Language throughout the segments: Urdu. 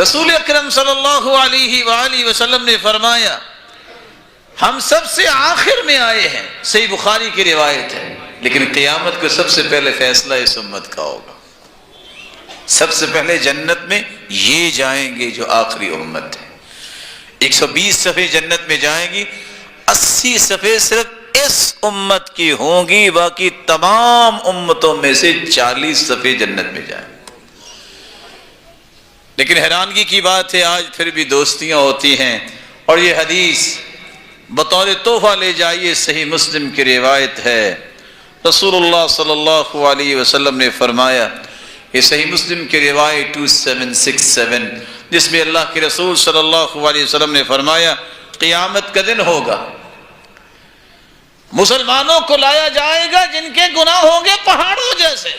رسول اکرم صلی اللہ علیہ وآلہ وسلم نے فرمایا ہم سب سے آخر میں آئے ہیں، صحیح بخاری کی روایت ہے، لیکن قیامت کو سب سے پہلے فیصلہ اس امت کا ہوگا۔ سب سے پہلے جنت میں یہ جائیں گے جو آخری امت ہے۔ 120 صفحے جنت میں جائیں گی، 80 صفحے صرف اس امت کی ہوں گی، باقی تمام امتوں میں سے 40 صفحے جنت میں جائیں گے۔ لیکن حیرانگی کی بات ہے آج پھر بھی دوستیاں ہوتی ہیں، اور یہ حدیث بطور تحفہ لے جائیے، صحیح مسلم کی روایت ہے، رسول اللہ صلی اللہ علیہ وسلم نے فرمایا، یہ صحیح مسلم کی روایت 2767، جس میں اللہ کے رسول صلی اللہ علیہ وسلم نے فرمایا قیامت کا دن ہوگا، مسلمانوں کو لایا جائے گا جن کے گناہ ہوں گے پہاڑوں جیسے۔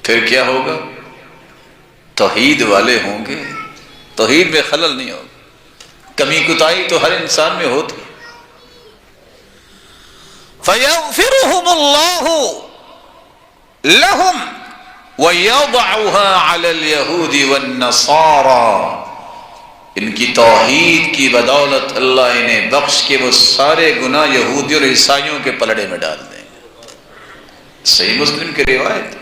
پھر کیا ہوگا؟ توحید والے ہوں گے، توحید میں خلل نہیں ہوگا، کمی کوتاہی تو ہر انسان میں ہوتی ہے۔ فَيَغْفِرُهُمُ اللَّهُ لَهُمْ وَيَضَعُهَا عَلَى الْيَهُودِ وَالنَّصَارَى، ان کی توحید کی بدولت اللہ انہیں بخش کے وہ سارے گناہ یہودی اور عیسائیوں کے پلڑے میں ڈال دیں گے۔ صحیح مسلم کی روایت۔